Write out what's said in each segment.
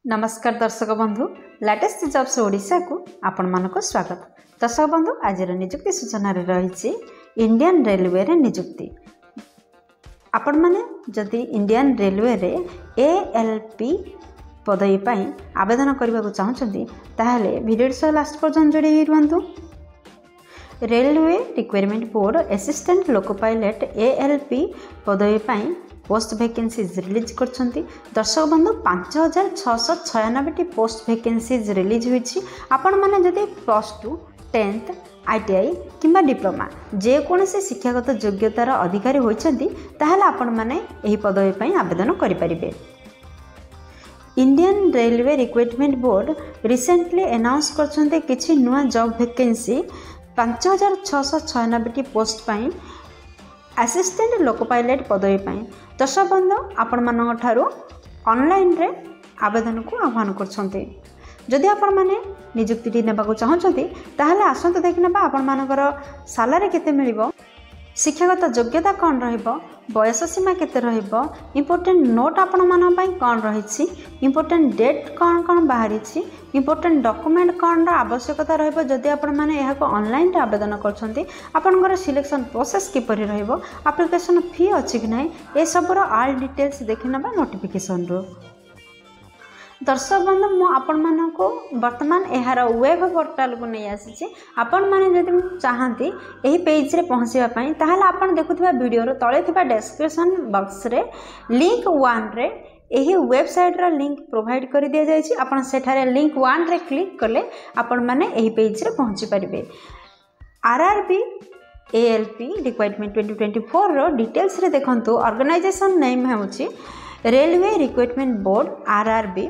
नमस्कार दर्शक बंधु लेटेस्ट जॉब्स ओडिशा को आपण मानको स्वागत। दर्शक बंधु आज निजुक्ति सूचना रही इंडियन रेलवे रे निजुक्ति। आपण माने जदि इंडियन रेलवे रे ALP पदवी पाई आवेदन करने को चाहते ताहले वीडियो सह लास्ट पर्यंत जोड़ी रुहतु। Railway requirement board assistant loco pilot ALP पदवी पाई पोस्ट वैकेंसीज रिलीज करछंती। दर्शक बंधु 5696 पोस्ट वैकेंसीज रिलीज होईछि। आपण माने जदि +2 10th ITI किंबा डिप्लोमा जे कोनसे शिक्षागत योग्यतार अधिकारी होइछंती ताहले आपण माने एही पदवी पई आवेदन करि परिबे। Indian railway requirement board recently announce करछंती किछि नुवा जॉब वैकेंसी 5696 पोस्ट पई असिस्टेंट लोको पायलट पदवी पाई। दर्शक बंधु आपण मानक ठारू ऑनलाइन रे आवेदन को आह्वान करछंती। जदि आपण माने नियुक्ति नेबाको चाहछंती ताहले आसंत देखि नेबा आपण मानकर सैलरी केते मिलिबो, शिक्षागत योग्यता कौन रहिबो, बयस सीमा केते रहिबो, इंपोर्टेंट नोट आपण मान पई कौन रहिछि, इंपोर्टेंट डेट कौन कौन बाहरिछि, इंपोर्टेंट डॉक्यूमेंट कौन आवश्यकता रहिबो। जदि आपण माने एहा को ऑनलाइन रे आवेदन करछंती आपनकर सिलेक्शन प्रोसेस किपरि रहिबो, एप्लिकेशन फी अछि कि नै, ए सबरो ऑल डिटेल्स देखि नेबा नोटिफिकेशन रो। दर्शक बंधु मु आपण मानको वर्तमान एहार वेब पोर्टल को नहीं आसी। आपण माने जदि चाहती एही पेज रे पहुंचवा पई ताहले आपण देखुथिबा वीडियो रो तळे थिबा डिस्क्रिप्शन बॉक्स रे लिंक 1 रे एही वेबसाइट रा लिंक प्रोवाइड कर दिया जायछि। आपण सेठारे लिंक 1 रे क्लिक करले आपण माने एही पेज रे पहुंची परिबे। RRB ALP रिक्वायरमेंट 2024 रो डिटेल्स रे देखंतु। ऑर्गेनाइजेशन नेम हेउछि railway requirement board RRB।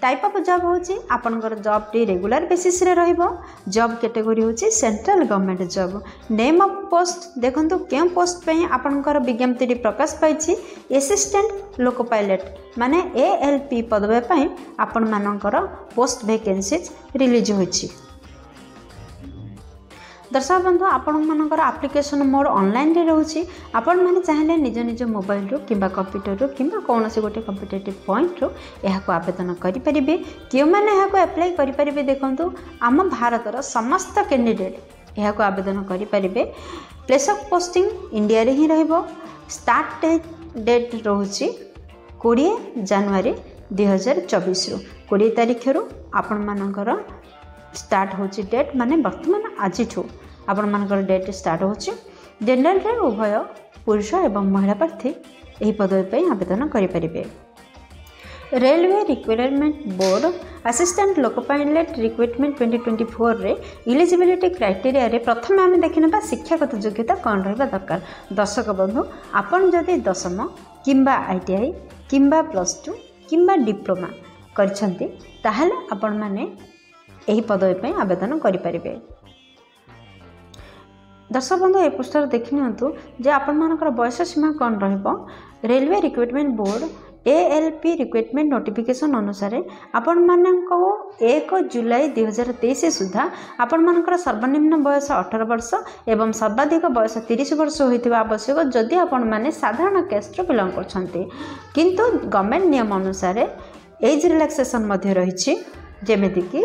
Type of job होची आपनकर जॉब टी रेगुलर बेसिस रे रहिबो। जॉब कैटेगरी होची central government job. Name of post देखंतु केम पोस्ट पे आपनकर विज्ञप्ति प्रकाश पाइछि असिस्टेंट लोको पायलट माने ALP पदवे पई आपन मानकर पोस्ट वैकेंसीज रिलीज होची। दर्शक बंधु आपण मानकर एप्लिकेशन मोड ऑनलाइन रे रहउछि। आपण माने चाहले निज निज मोबाइल रो किबा कंप्यूटर रो किबा कोनोसी गोटे कॉम्पिटिटिव पॉइंट रो एहा को आवेदन करि परिबे। कियो माने एहा को अप्लाई करि परिबे देखंतु आम भारत रो समस्त कैंडिडेट एहा को आवेदन करि परिबे। प्लेस ऑफ पोस्टिंग इंडिया रे ही रहइबो। स्टार्ट डेट रहउछि 20 जनवरी 2024 रो 20 तारिख रो आपण मानकर स्टार्ट होची डेट माने वर्तमान आज आपण मानकर डेट स्टार्ट होची। जनरल रे उभय पुरुष एवं महिला प्रार्थी एही पदवी पे आवेदन करि परिबे। Railway requirement board assistant loco pilot requirement 2024 रे इलिजिबिलिटी क्राइटेरिया रे प्रथम आमे देखिनबा शिक्षागत योग्यता कोन रहबा दरकार। दर्शक बंधु आपण जदि दशम किंबा ITI किंबा +2 किंबा डिप्लोमा करछंती ताहले आपण माने एही पदवी पे आवेदन करि परिबे। दर्शक बंधु ए पोस्टर देखि नियंतु जे आपण मानकर बयस सीमा कोन रहबो। Railway requirement board ALP requirement notification अनुसार आपण माननको 1 जुलाई 2023 सुधा आपण मानकर सर्वनिम्न बयस 18 वर्ष एवं सर्वाधिक बयस 30 वर्ष होइतिबा आवश्यक जदि आपण माने साधारण कास्ट रो बिलोंग करछंती। किंतु गवर्नमेंट नियम अनुसार एज रिलैक्सेशन मध्ये रहिछि। जेमिति कि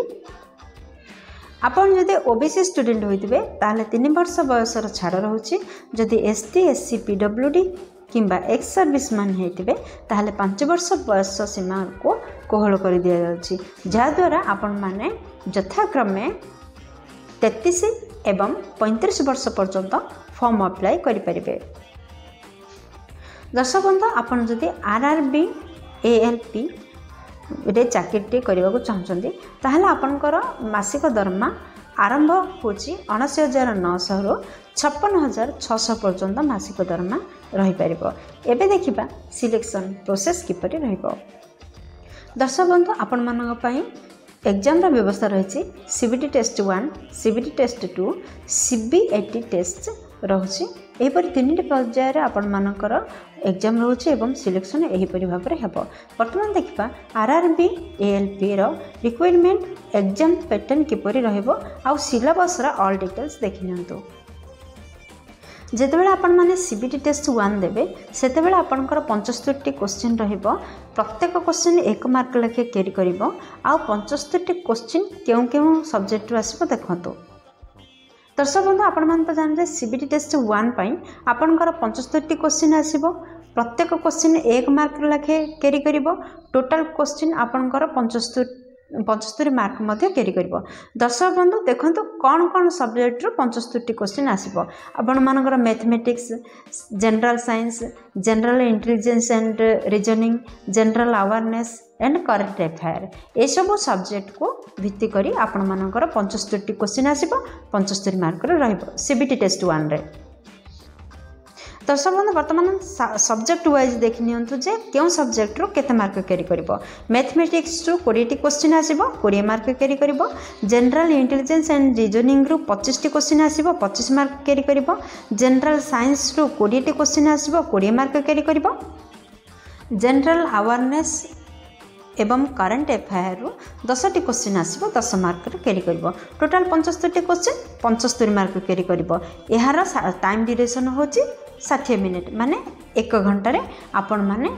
आपण जदि OBC स्टूडेंट होइतिबे ताहले 3 वर्ष बयसर छाड़ रहउछि। जदि ST SC PWD किंबा एक्स सर्विस मैन होइतिबे ताहले 5 वर्ष बयस सीमा को कोहल कर दिया जाउछि। जा द्वारा आपण माने यथाक्रमे 33 एवं 35 वर्ष पर्यंत फॉर्म अप्लाई करि परिबे। दर्शक बंधु आपण जदि RRB ALP रे चाकरी करने को चाहते ताहले आपनकर मासिक दरमा आरंभ होची 79,900 रु 56,600 पर्यंत मासिक दरमा रही परिबो। एबे देखिबा सिलेक्शन प्रोसेस किपरि रहिबो। दर्शक बंधु आपण मानक पई एग्जाम रा व्यवस्था रहिछि। CBT test 1 CBT test 2 CBAT test रहुछि। एहिपरि 3टी पर्यायर आपण मानकर एग्जाम रोचे एवं सिलेक्शन एहिपरि भाव में हेबो। वर्तमान देखिबा RRB ALP रो रिक्वायरमेंट एग्जाम पैटर्न किपरि रहइबो आ सिलेबस रा ऑल डिटेल्स देखि नियंतु। जितेबाला आपण माने सीबीटी टेस्ट 1 देबे सेतेबाला आपणकर 75 क्वेश्चन रहिबो प्रत्येक क्वेश्चन 1 मार्क लेखे कैरी करिवो आ 75 क्वेश्चन केउ केउ सब्जेक्ट रु आसीबो देखंतो। दर्शक बंधु आपण मान तो जानते सीबीटी टेस्ट 1 पई आपणकर 75 क्वेश्चन आसीबो प्रत्येक क्वेश्चन 1 मार्क लेखे कैरी करिवो टोटल क्वेश्चन आपणकर 75 मार्क मध्य कैरी करिवो। दर्शक बंधु देखंतु कौन कौन सब्जेक्ट रो 75 क्वेश्चन आसीबो आपण मानकर mathematics general science general intelligence and reasoning general awareness and current affair ए सब सब्जेक्ट को भित्ति करी आपण मानकर 75 क्वेश्चन आसीबो 75 मार्क रो रहइबो सीबीटी टेस्ट 1 रे। दर्शक बंधु बर्तमान सब्जेक्ट वाइज देखि नियंतु जे केउ सब्जेक्ट रो केते मार्क कैरी करिवो। मैथमेटिक्स रो 20 क्वेश्चन आसीबो 20 मार्क कैरी करिवो। जनरल इंटेलिजेंस एंड रीजनिंग रो 25 क्वेश्चन आसीबो 25 मार्क कैरी करिवो। जनरल साइंस रो 20 क्वेश्चन आसीबो 20 मार्क कैरी करिवो। जनरल अवेयरनेस एवं करंट अफेयर रो 10 क्वेश्चन आसीबो 10 मार्क रे कैरी करिवो। टोटल 75 क्वेश्चन 75 मार्क कैरी करिवो। एहार टाइम ड्यूरेशन होची 60 मिनिट माने 1 घंटा रे आपण माने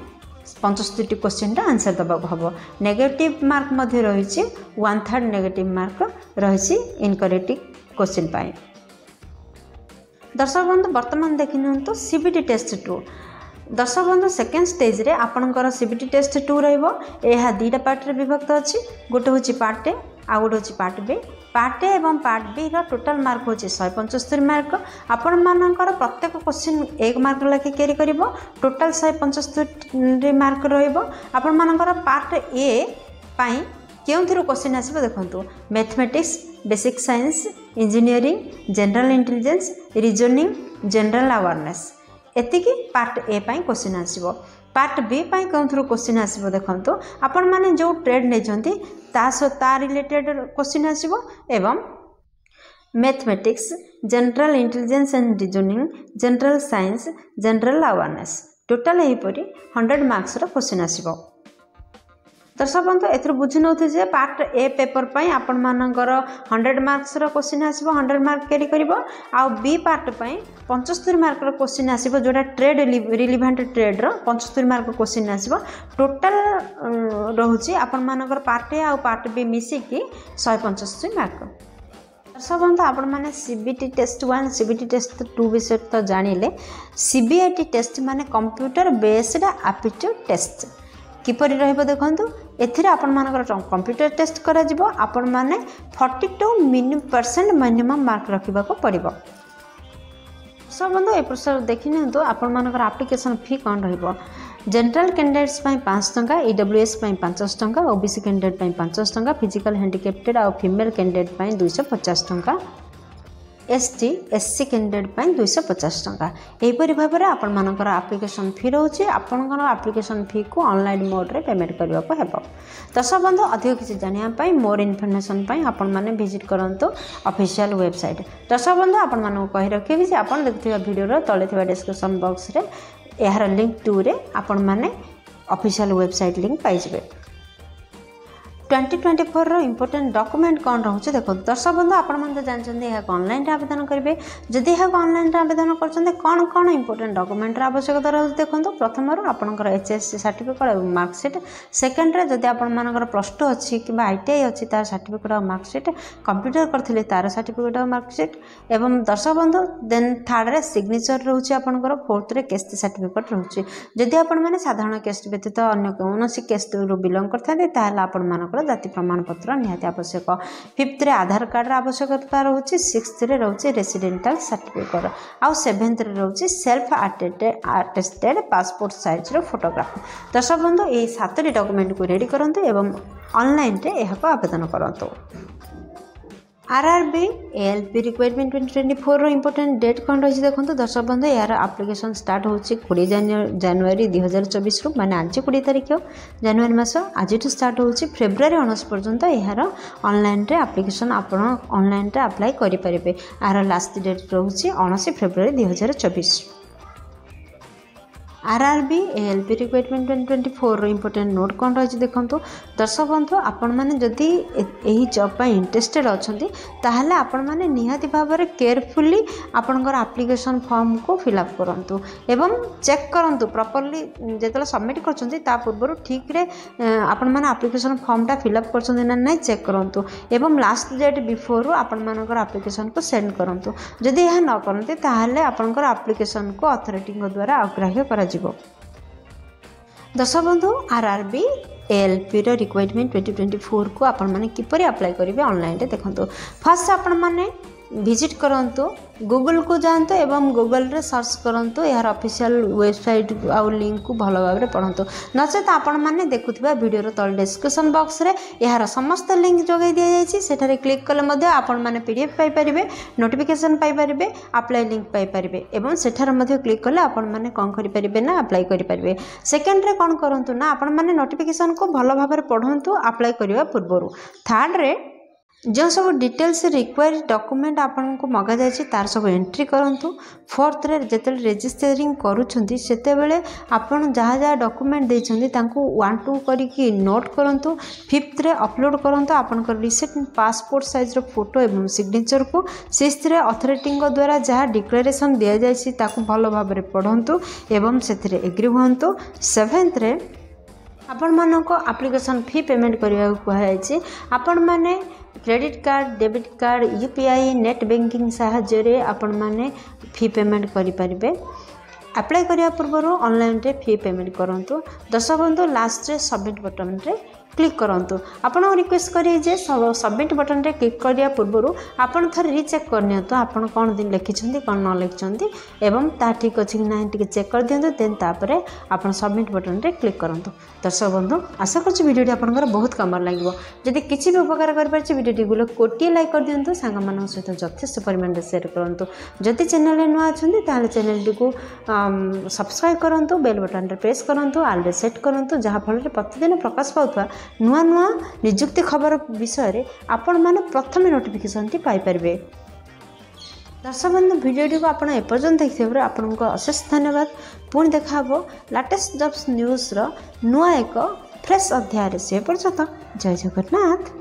75 क्वेश्चन रा आंसर दबा हबो। नेगेटिव मार्क मध्ये रहिछि 1/3 नेगेटिव मार्क रहिछि इनकरेक्ट क्वेश्चन पाए। दर्शक बंधु वर्तमान देखिनंतु सीबीटी टेस्ट 2 दर्शक बंधु सेकेंड स्टेज रे आपणकर सीबीटी टेस्ट 2 रहइबो। एहा दीटा पार्ट रे विभक्त अछि गोटे होछि पार्ट ए आ गोटे होछि पार्ट बी। पार्ट ए एवं पार्ट बी रो टोटल मार्क होछि 175 मार्क। आपण मानकर प्रत्येक क्वेश्चन 1 मार्क लेखे कैरी करिवो टोटल 175 मार्क रहइबो। आपण मानकर पार्ट ए पई केउथिरो क्वेश्चन आसीबो देखंतु mathematics basic science engineering general intelligence reasoning general awareness एतिकी पार्ट ए पई क्वेश्चन आसीबो। पार्ट बी पई केउथिरो क्वेश्चन आसीबो देखंतु आपण माने जो ट्रेड नै जंती ता रिलेटेड क्वेश्चन आसीबो एवं mathematics general intelligence and reasoning general science general awareness total एहीपरि 100 मार्क्स रो क्वेश्चन आसीबो। दर्शक बंधु एथर बुझी नउथि जे पार्ट ए पेपर पई आपण मानकर 100 मार्क्स रो क्वेश्चन आसीबो 100 मार्क कैरी करिवो आ बी पार्ट पई 75 मार्क रो क्वेश्चन आसीबो जोटा ट्रेड रिलेवेंट ट्रेड रो 75 मार्क क्वेश्चन आसीबो। टोटल रहउची आपण मानकर पार्ट ए आ पार्ट बी मिसी की 175 मार्क। दर्शक बंधु आपण माने सीबीटी टेस्ट 1 सीबीटी टेस्ट 2 विषय तो जानिले। सीबीआईटी टेस्ट माने कंप्यूटर बेस्ड एप्टीट्यूड टेस्ट किपरि रहइबो देखंतु एथिरे आपण मानकर कंप्यूटर टेस्ट करा जिवो आपण माने 42% मिनिमम मार्क रखिबा को पड़िबो। सब बंधु ए प्रश्न देखिनंतु आपण मानकर एप्लीकेशन फी कोन रहइबो। जनरल कैंडिडेट्स पई 5 टंका ईडब्ल्यूएस पई 500 टंका ओबीसी कैंडिडेट पई 500 टंका फिजिकल हैंडिकैप्टेड आ फीमेल कैंडिडेट पई 250 टंका एसटी एससी कैंडिडेट पई 250 टंका। एपरि भाबरे आपण मानकर एप्लीकेशन फी रहउची आपनकर एप्लीकेशन फी को ऑनलाइन मोड रे पेमेंट करबा को हेबो। दर्शक बंधु अधिक किछि जानिया पई मोर इन्फॉर्मेशन पई आपण माने विजिट करंतो ऑफिशियल वेबसाइट। दर्शक बंधु आपण मानको कहि रखिबि जे आपण देखथिबा वीडियो रो तळे थिबा डिस्क्रिप्शन बॉक्स रे एहार लिंक 2 रे आपण माने ऑफिशियल वेबसाइट लिंक पाइ जिवे। 2024 रो इंपोर्टेंट डॉक्यूमेंट कौन रहउछ देखो। दर्शक बंधु आपण मन जानछन्ते या ऑनलाइन आवेदन करिवे जदि या ऑनलाइन आवेदन करछन्ते कोन कोन इंपोर्टेंट डॉक्यूमेंट रा आवश्यकता रहउछ देखंतो। प्रथम रो आपनकर एचएससी सर्टिफिकेट और मार्कशीट। सेकंड रे जदि आपण मानकर +2 अछि किबा आईटीआई अछि तार सर्टिफिकेट और मार्कशीट कंप्यूटर करथिले तार सर्टिफिकेट और मार्कशीट एवं दर्शक बंधु देन थर्ड रे सिग्नेचर रहउछ आपनकर फोर्थ रे केस्ट सर्टिफिकेट रहउछ। जदि आपण माने साधारण केस्ट व्यतीत अन्य कोनोसी केस्ट रो बिलोंग करथाते ताहला आपण मानकर जाति प्रमाण पत्र निहाती आवश्यक। फिफ्थ रे आधार कार्ड रा आवश्यकता रहउछि। सिक्स्थ रे रहउछि रेसिडेंटल सर्टिफिकेट आ सेवेंथ रे रहउछि सेल्फ अटेस्टेड पासपोर्ट साइज रो फोटोग्राफ। दर्शक बंधु ए 7 डॉक्यूमेंट को रेडी करंतु एवं ऑनलाइन रे एहा को आवेदन करंतु। आरआरबी एएलपी रिक्वायरमेंट 2024 रो इंपोर्टेंट डेट कोन रही देखंतु। दर्शक बंधु यार एप्लीकेशन स्टार्ट होछि 20 जनवरी 2024 रो माने आज 20 तारिख जनवरी मास आज स्टार्ट होछि फेब्रुआरी 19 पर्यंत यार ऑनलाइन रे एप्लीकेशन आपण ऑनलाइन रे अप्लाई करि परिबे। आर लास्ट डेट रहउछि 19 February 2024। RRB ALP requirement 2024 important note कौन रही देखो दर्शक बंधु आपण मैंने जदि यही जॉब इंटरेस्टेड अच्छा ताहले आपण मैंने निहाती भाव में केयरफुली आपणकर एप्लिकेशन फॉर्म को फिलअप करूँ एवं चेक करूँ प्रॉपर्ली जो सबमिट कर पूर्व ठीक रे आपण मैंने एप्लिकेशन फॉर्मटा फिलअप कर चेक करूँ एवं लास्ट डेट बिफोर आपण मानकर एप्लिकेशन को सेंड करूँ जदि यह न करते ताहले आपणकर एप्लिकेशन को अथॉरिटी द्वारा अग्राह्य करा दर्शक बंधु आरआरबी एएलपी रो रिक्वायरमेंट 2024 को आपण माने किपरि अप्लाई करेंगे ऑनलाइन रे देखंतु फर्स्ट आपण माने विजिट करंतु गूगल को जानते एवं गूगल रे सर्च करंतु यार ऑफिशियल वेबसाइट आउ लिंक को भलो भाव रे पढंतु नचेत आपण माने देखुथिबा वीडियो रो तल डिस्क्रिप्शन बॉक्स रे यार समस्त लिंक जोगाई दिया जायछि सेठारे क्लिक कले मध्ये आपण माने पीडीएफ पाई परिबे नोटिफिकेशन पाई परिबे अप्लाई लिंक पाई परिबे एवं सेठारे मध्ये क्लिक कले आपण माने कोन करि परिबे ना अप्लाई करि परिबे सेकंड रे कोन करंतु ना आपण माने नोटिफिकेशन को भलो भाव रे पढंतु अप्लाई करिवा पूर्वरु थर्ड रे जो सब डिटेल्स रिक्वायर डॉक्यूमेंट आपन को मगा जायछि तार सब एंट्री करंतु फोर्थ रे जेते रजिस्टरिंग करूछंती सेते बेले आपन जहाँ जहाँ डॉक्यूमेंट देछंती तांको 1-2 करी की नोट करंतु फिफ्थ रे अपलोड करंतु आपन को रिसेंट पासपोर्ट साइज रो फोटो एवं सिग्नेचर को सिक्स्थ रे अथॉरिटी द्वारा जहाँ डिक्लेरेशन दिया जायछि ताको भलो भाबरे पढंतु एवं सेथिरे एग्री होंतु सेवेंथ रे आपण मानको एप्लिकेशन फी पेमेंट करिया कहै आपण माने credit card debit card UPI net banking साहाय्य आपण माने फी पेमेंट करि परिबे अप्लाई करिया पूर्व ऑनलाइन रे फी पेमेंट करंतु दर्शक बंधु लास्ट रे सबमिट बटन रे क्लिक करंतु आपण रिक्वेस्ट करिए जे सबमिट बटन रे क्लिक करिया पूर्व आपण थर रीचेक करनियंतु आपण कोन दिन लिखिछंती कोन न लिखिछंती एवं ता ठीक अछि कि नाही टिके चेक कर दियंतु देन तापरे आपण सबमिट बटन रे क्लिक करंतु दर्शक बंधु आशा करछि वीडियोटी आपनकर बहुत काम लागिवो जदि किछि भी उपकार कर परछि वीडियोटी गुलो कोटी लाइक कर दियंतु सांग मानन सहित यथेष्ट परिमाण रे शेयर करंतु जदि चैनल रे नुआ अछंती ताले चैनल टी को सब्सक्राइब करंतु बेल बटन रे प्रेस करंतु ऑल रे सेट करंतु जहा फल रे प्रतिदिन प्रकाश पाउथवा नुआ नुआ नियुक्ति खबर विषय रे आपण माने प्रथम नोटिफिकेशन टी पाई परबे दर्शक बंधु वीडियो को आपण एपर्यंत देखिबे आपण को अशेष धन्यवाद पुणी देखा हबो लेटेस्ट जॉब्स न्यूज रो नुआ एक फ्रेश अध्याय रे से पर्यंत जय जगन्नाथ।